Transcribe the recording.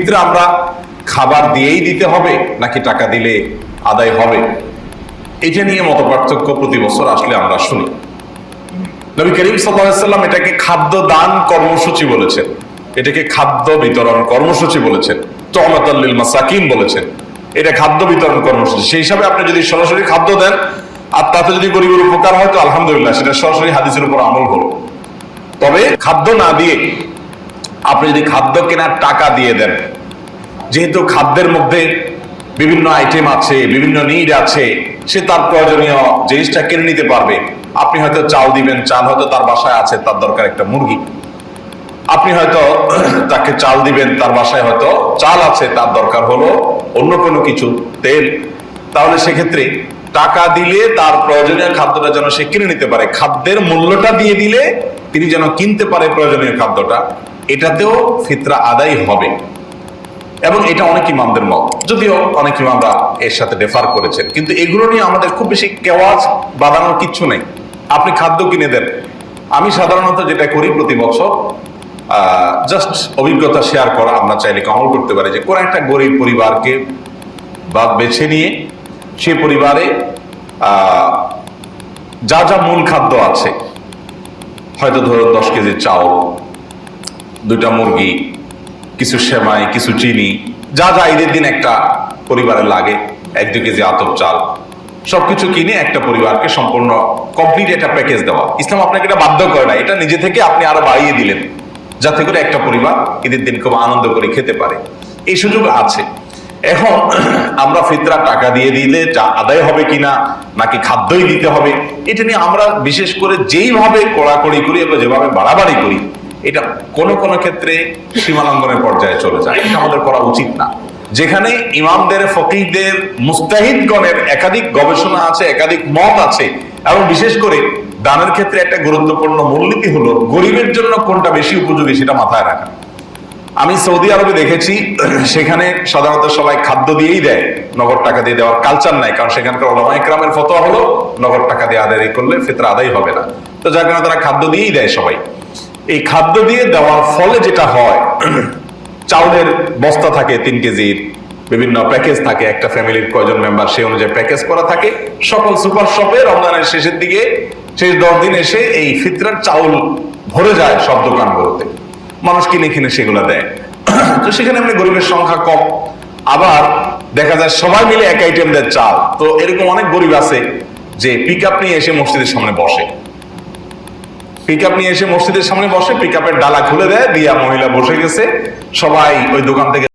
ক্ষেত্রে আমরা খাবার দিয়েই দিতে হবে নাকি টাকা দিলে আদায় হবে, এটা নিয়ে মতপার্থক্য প্রতি বছর আসলে আমরা শুনি। নবী করিম সাল্লাল্লাহু আলাইহি ওয়াসাল্লাম এটাকে খাদ্য দান কর্মসূচি বলেছেন, এটাকে খাদ্য বিতরণ কর্মসূচি বলেছেন, তু'মাতাল লিল মাসাকিন বলেছেন। এটা খাদ্য বিতরণ কর্মসূচি। সেই হিসাবে আপনি যদি সরাসরি খাদ্য দেন আর তাতে যদি গরিবের উপকার হয় তো আলহামদুলিল্লাহ, সেটা সরাসরি হাদিসের উপর আমল হলো। তবে খাদ্য না দিয়ে আপনি যদি খাদ্য কেনার টাকা দিয়ে দেন, যেহেতু খাদ্যের মধ্যে বিভিন্ন আইটেম আছে, বিভিন্ন নিড আছে, সে তার প্রয়োজনীয় জিনিসটা কিনে নিতে পারবে। আপনি হয়তো চাল দিবেন, চাল হয়তো তার বাসায় আছে, তার দরকার একটা মুরগি। আপনি হয়তো তাকে চাল দিবেন, তার বাসায় হয়তো চাল আছে, তার দরকার হলো অন্য কোনো কিছু, তেল। তাহলে সেক্ষেত্রে টাকা দিলে তার প্রয়োজনীয় খাদ্যটা যেন সে কিনে নিতে পারে, খাদ্যের মূল্যটা দিয়ে দিলে তিনি যেন কিনতে পারে প্রয়োজনীয় খাদ্যটা, এটাতেও ফিতরা আদায় হবে। এবং এটা অনেক ইমামদের মত, যদিও অনেক ইমামরা এর সাথে রেফার করেছেন, কিন্তু এগুলো নিয়ে আমাদের খুব বেশি কেওয়াজ বাঁধানোর কিচ্ছু নেই। আপনি খাদ্য কিনে দেন। আমি সাধারণত যেটা করি প্রতি বছর, জাস্ট অভিজ্ঞতা শেয়ার করা, আমরা চাইলে আমল করতে পারি, যে কোন একটা গরিব পরিবারকে বা বেছে নিয়ে সে পরিবারে যা যা মূল খাদ্য আছে, হয়তো ধরুন 10 কেজি চাউল, 2টা মুরগি, কিছু সেমাই, কিছু চিনি, যা যা ঈদের দিন একটা পরিবারে লাগে, 1-2 কেজি আতপ চাল, সবকিছু কিনে একটা পরিবারকে সম্পূর্ণ কমপ্লিট একটা প্যাকেজ দেওয়া। ইসলাম আপনাকে এটা বাধ্য করে না, এটা নিজে থেকে আপনি আরো বাড়িয়ে দিলেন, যাতে করে একটা পরিবার ঈদের দিন খুব আনন্দ করে খেতে পারে। এই সুযোগ আছে। এখন আমরা ফিতরা টাকা দিয়ে দিলে যা আদায় হবে কিনা, নাকি খাদ্যই দিতে হবে, এটা নিয়ে আমরা বিশেষ করে যেইভাবে কড়াকড়ি করি এবং যেভাবে বাড়াবাড়ি করি, এটা কোনো কোনো ক্ষেত্রে সীমালঙ্ঘনের পর্যায়ে চলে যায়। এটা আমাদের করা উচিত না। যেখানে ইমামদের, ফকিহদের, মুস্তাহিদগণের একাধিক গবেষণা আছে, একাধিক মত আছে, এবং বিশেষ করে দানের ক্ষেত্রে একটা গুরুত্বপূর্ণ মূলনীতি হলো গরিবের জন্য কোনটা বেশি উপযোগী সেটা মাথায় রাখা। আমি সৌদি আরবে দেখেছি, সেখানে সাধারণত সবাই খাদ্য দিয়েই দেয়, নগদ টাকা দিয়ে দেওয়ার কালচার নাই, কারণ সেখানকার উলামা ইকরামের ফতোয়া হলো নগদ টাকা দিয়ে আদায় করলে ফিতরা আদায় হবে না। তো যার কারণে তারা খাদ্য দিয়েই দেয় সবাই। এই খাদ্য দিয়ে দেওয়ার ফলে যেটা হয়, চাউলের বস্তা থাকে 3 কেজির, বিভিন্ন প্যাকেজ থাকে, একটা ফ্যামিলির কয়জন মেম্বার সেই অনুযায়ী প্যাকেজ করা থাকে। সকল সুপার শপে রমজানের শেষের দিকে, শেষ 10 দিন এসে এই ফিতরার চাউল ভরে যায় সব দোকানগুলোতে, মানুষ কিনে কিনে সেগুলো দেয়। তো সেখানে এমনি গরিবের সংখ্যা কম, আবার দেখা যায় সবাই মিলে এক আইটেম দেয় চাল। তো এরকম অনেক গরিব আছে যে পিক আপ নিয়ে এসে মসজিদের সামনে বসে, পিকআপের ডালা খুলে দেয়, দিয়া মহিলা বসে গেছে, সবাই ওই দোকান থেকে